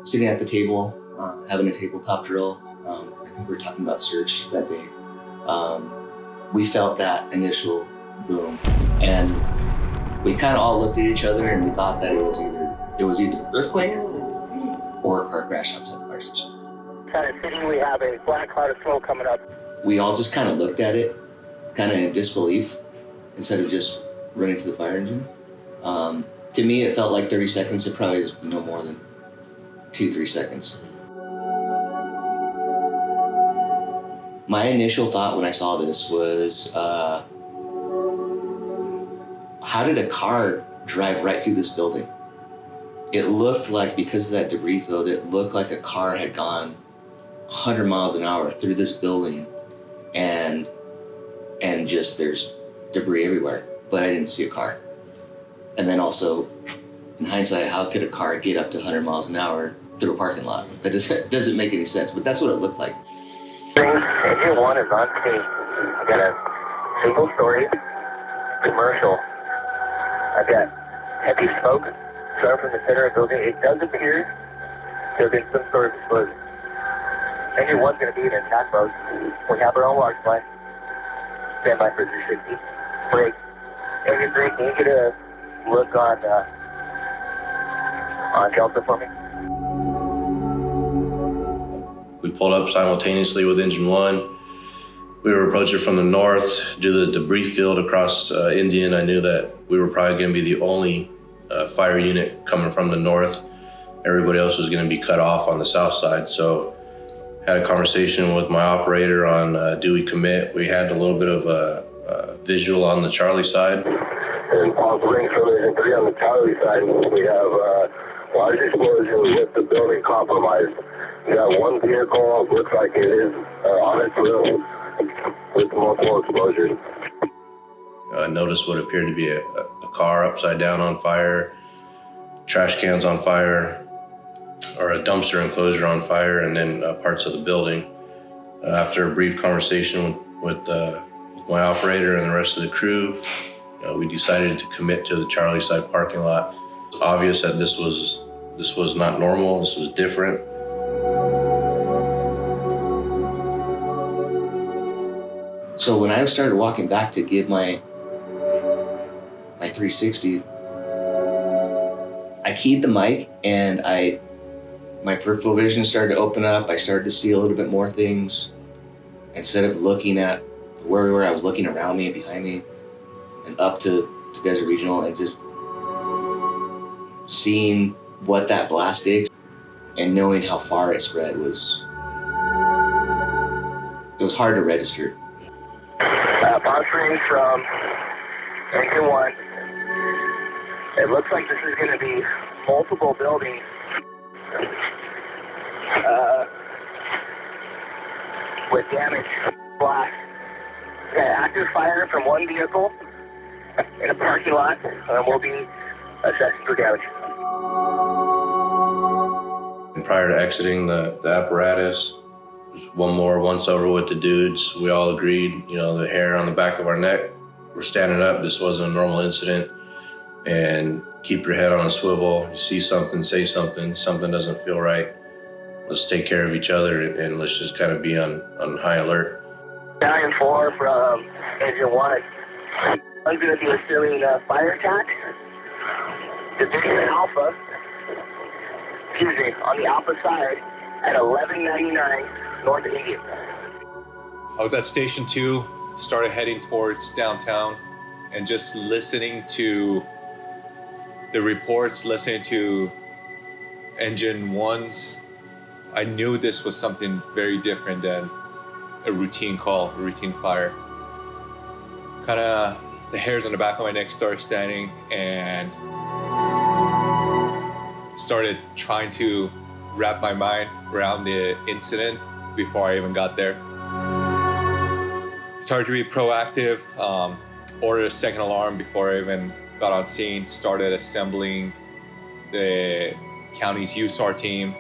sitting at the table, having a tabletop drill. I think we were talking about search that day. We felt that initial boom, and we kind of all looked at each other and we thought that it was either an earthquake or a car crash outside the fire station. Kind of sitting, we have a black cloud of smoke coming up. We all just kind of looked at it, kind of in disbelief, instead of just running to the fire engine. To me, it felt like 30 seconds. It probably is no more than 2-3 seconds. My initial thought when I saw this was, how did a car drive right through this building? It looked like, because of that debris field, it looked like a car had gone 100 miles an hour through this building, and just there's debris everywhere, but I didn't see a car. And then also, in hindsight, how could a car get up to 100 miles an hour through a parking lot? That doesn't make any sense, but that's what it looked like. Engine 1 is on scene. I got a single-story commercial. I got heavy smoke coming from the center of the building. It does appear there's been some sort of explosion. Engine 1's going to be in attack mode. We have our own water supply. Stand by for 360. Break. Engine 3, can you get a look on Delta for me? We pulled up simultaneously with Engine 1. We were approaching from the north due to the debris field across Indian. I knew that we were probably going to be the only fire unit coming from the north. Everybody else was going to be cut off on the south side. So had a conversation with my operator on do we commit. We had a little bit of a visual on the Charlie side. And possible from Engine 3 on the Charlie side, we have large explosion with the building compromised. We got one vehicle, looks like it is on its roof with multiple explosions. I noticed what appeared to be a car upside down on fire, trash cans on fire, or a dumpster enclosure on fire, and then parts of the building. After a brief conversation with my operator and the rest of the crew, we decided to commit to the Charlie side parking lot. It's obvious that this was not normal, this was different. So when I started walking back to give my 360, I keyed the mic and my peripheral vision started to open up. I started to see a little bit more things. Instead of looking at where we were, I was looking around me and behind me and up to Desert Regional and just seeing what that blast did and knowing how far it spread was hard to register. Sponsoring from Engine 1. It looks like this is going to be multiple buildings. With damage, blast. Active fire from one vehicle in a parking lot. We'll be assessing for damage. And prior to exiting the apparatus, one more once over with the dudes. We all agreed, the hair on the back of our neck, we're standing up. This wasn't a normal incident. And keep your head on a swivel. You see something, say something. Something doesn't feel right. Let's take care of each other and let's just kind of be on high alert. 9-4 from Engine 1. I'm going to be assuming a fire attack. Division Alpha, on the Alpha side at 1199 North Indian. I was at Station 2, started heading towards downtown, and just listening to the reports, listening to Engine 1's, I knew this was something very different than a routine call, a routine fire. Kind of the hairs on the back of my neck started standing and started trying to wrap my mind around the incident before I even got there. Started to be proactive, ordered a second alarm before I even got on scene, started assembling the county's USAR team,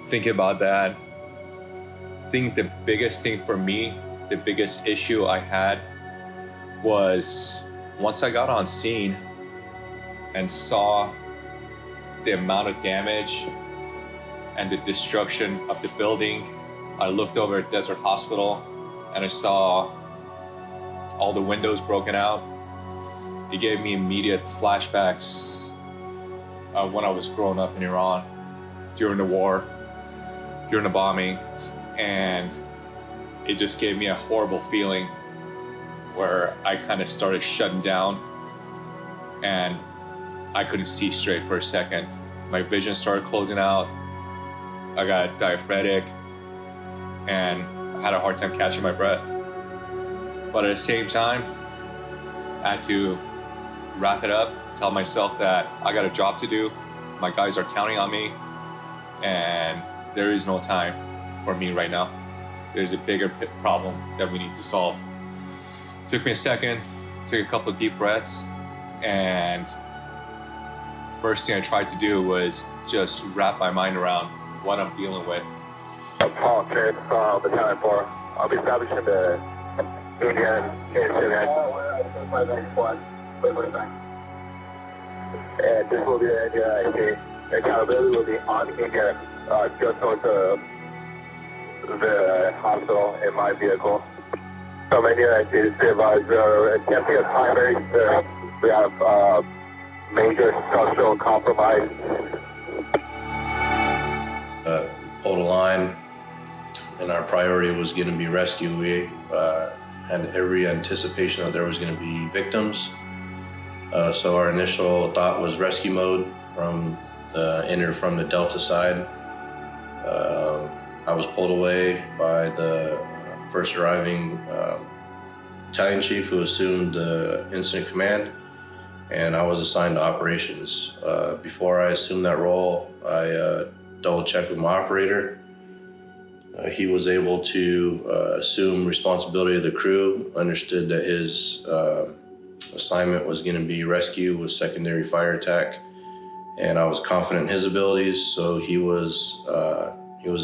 thinking about that. I think the biggest thing for me, the biggest issue I had was once I got on scene and saw the amount of damage and the destruction of the building. I looked over at Desert Hospital and I saw all the windows broken out. It gave me immediate flashbacks of when I was growing up in Iran during the war, during the bombings, and it just gave me a horrible feeling where I kind of started shutting down and I couldn't see straight for a second. My vision started closing out. I got diaphoretic and had a hard time catching my breath. But at the same time, I had to wrap it up, tell myself that I got a job to do. My guys are counting on me, and there is no time for me right now. There's a bigger problem that we need to solve. Took me a second, took a couple of deep breaths, and first thing I tried to do was just wrap my mind around what I'm dealing with. Paul Smith from Battalion 4. I'll be establishing the Indian incident. And this will be the Indian IC. Accountability will be on Indian, just north of the hospital in my vehicle. So many IC is advised, attempting a primary search. We have major structural compromise. Pulled a line, and our priority was going to be rescue. We had every anticipation that there was going to be victims. So our initial thought was rescue mode from the Delta side. I was pulled away by the first arriving battalion chief who assumed the incident command, and I was assigned to operations. Before I assumed that role, I double checked with my operator. He was able to assume responsibility of the crew, understood that his assignment was going to be rescue with secondary fire attack, and I was confident in his abilities, so he was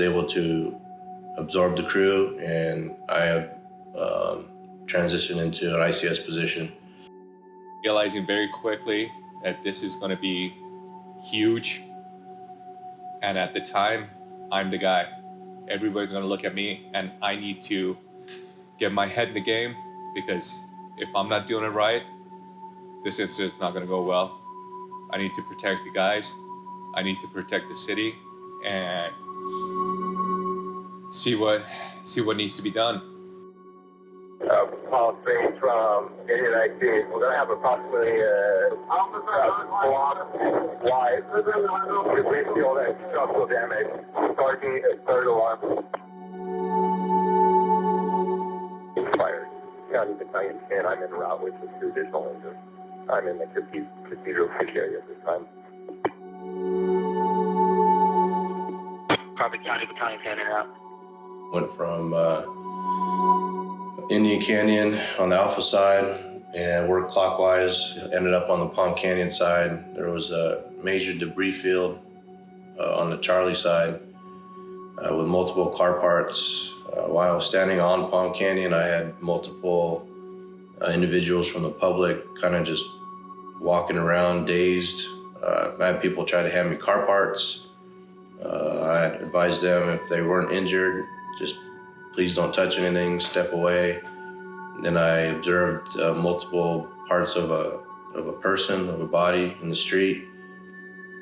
able to absorb the crew, and I transitioned into an ICS position. Realizing very quickly that this is going to be huge, and at the time, I'm the guy. Everybody's going to look at me, and I need to get my head in the game, because if I'm not doing it right, this incident's not going to go well. I need to protect the guys. I need to protect the city, and see what needs to be done. Paul Strange from Indian IC. We're going to have approximately a block wide. We feel that structural damage. Starting at third alarm. Fired. County Battalion 10. I'm en route with the 2 additional engines. I'm in the Cathedral Fish area at this time. Copy, County Battalion 10 en route. Went from Indian Canyon on the Alpha side and worked clockwise, ended up on the Palm Canyon side. There was a major debris field on the Charlie side with multiple car parts. While I was standing on Palm Canyon, I had multiple individuals from the public kind of just walking around dazed. I had people try to hand me car parts. I advised them if they weren't injured, just please don't touch anything, step away. Then I observed multiple parts of a person, of a body in the street.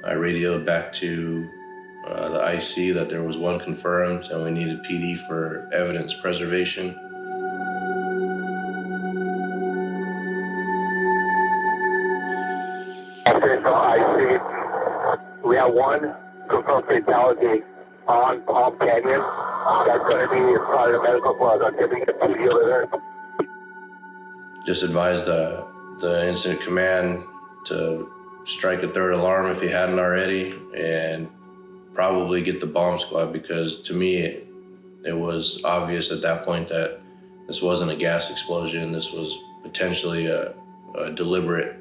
I radioed back to the IC that there was one confirmed and we needed PD for evidence preservation. Okay, so IC, we have one confirmed fatality on Palm Canyon. That's going to be part of the medical clause. I'm giving it to you over there. Just advised the incident command to strike a third alarm if he hadn't already, and probably get the bomb squad, because to me it was obvious at that point that this wasn't a gas explosion. This was potentially a deliberate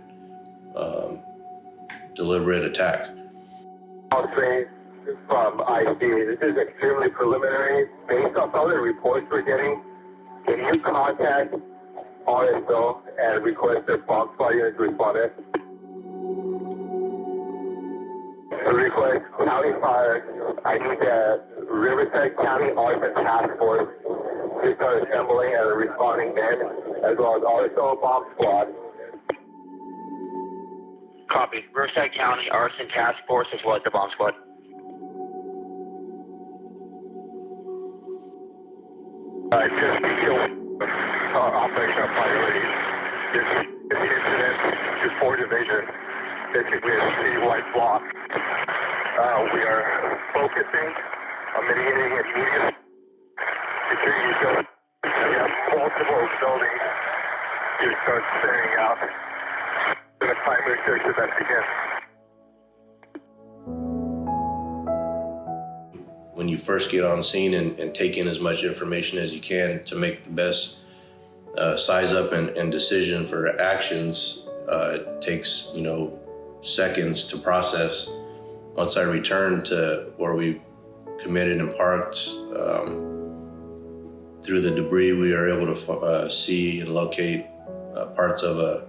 attack. I'll say from IC, this is extremely preliminary. Based on some of the reports we're getting, can you contact RSO and request their bomb squad units responded? request, County Fire, I need the Riverside County Arson Task Force to start assembling and responding men, as well as Arsenal Bomb Squad. Copy. Riverside County Arson Task Force as well as the Bomb Squad. Just operational priorities. This incident is 4 divisions, basically a citywide block. We are focusing on mitigating immediate security zones. We have multiple buildings to start clearing out. The primary search event begins. When you first get on scene and take in as much information as you can to make the best size up and decision for actions, it takes, seconds to process. Once I returned to where we committed and parked, through the debris, we were able to see and locate parts of a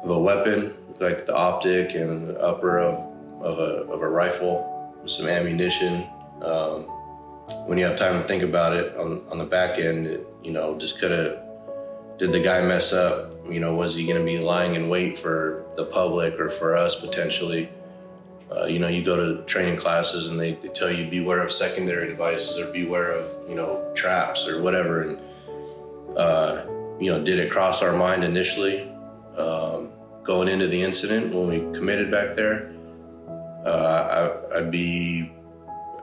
weapon, like the optic and the upper of a rifle with some ammunition. When you have time to think about it on the back end, just did the guy mess up? Was he going to be lying in wait for the public or for us potentially? You go to training classes and they tell you beware of secondary devices or beware of, traps or whatever. And, did it cross our mind initially, going into the incident when we committed back there? I'd be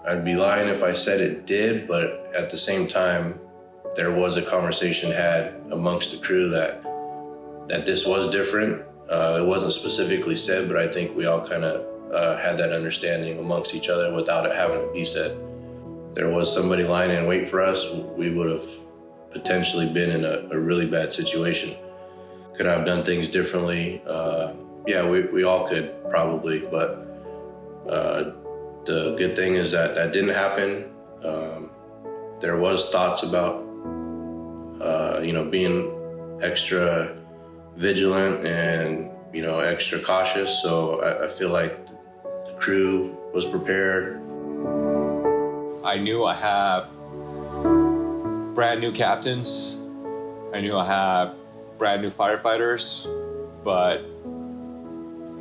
lying if I said it did, but at the same time, there was a conversation had amongst the crew that this was different. It wasn't specifically said, but I think we all kind of had that understanding amongst each other without it having to be said. There was somebody lying in wait for us, we would have potentially been in a really bad situation. Could I have done things differently? Yeah, we all could probably, but the good thing is that didn't happen. There was thoughts about, being extra vigilant and, extra cautious. So I feel like the crew was prepared. I knew I have brand new captains. I knew I have brand new firefighters, but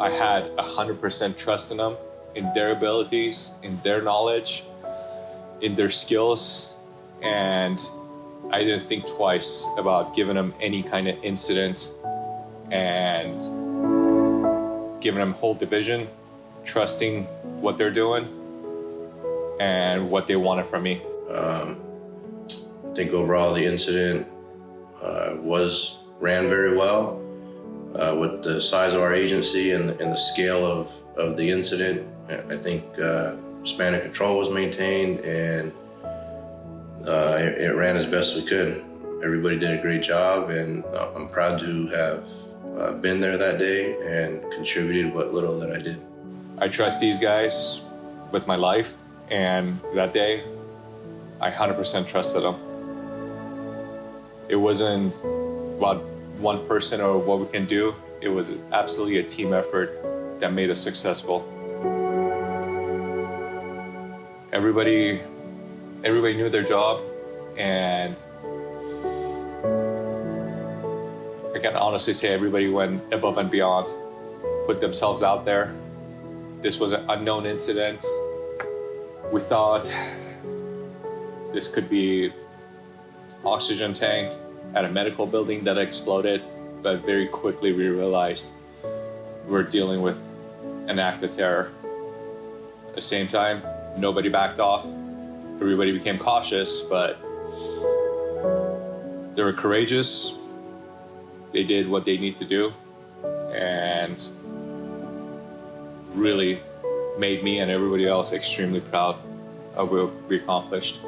I had 100% trust in them, in their abilities, in their knowledge, in their skills, and I didn't think twice about giving them any kind of incident and giving them whole division, trusting what they're doing and what they wanted from me. I think overall the incident ran very well. With the size of our agency and the scale of the incident, I think span of control was maintained and it ran as best we could. Everybody did a great job, and I'm proud to have been there that day and contributed what little that I did. I trust these guys with my life, and that day, I 100% trusted them. It wasn't about one person or what we can do. It was absolutely a team effort that made us successful. Everybody knew their job, and I can honestly say everybody went above and beyond, put themselves out there. This was an unknown incident. We thought this could be oxygen tank at a medical building that exploded, but very quickly we realized we're dealing with an act of terror. At the same time, nobody backed off. Everybody became cautious, but they were courageous. They did what they need to do and really made me and everybody else extremely proud of what we accomplished.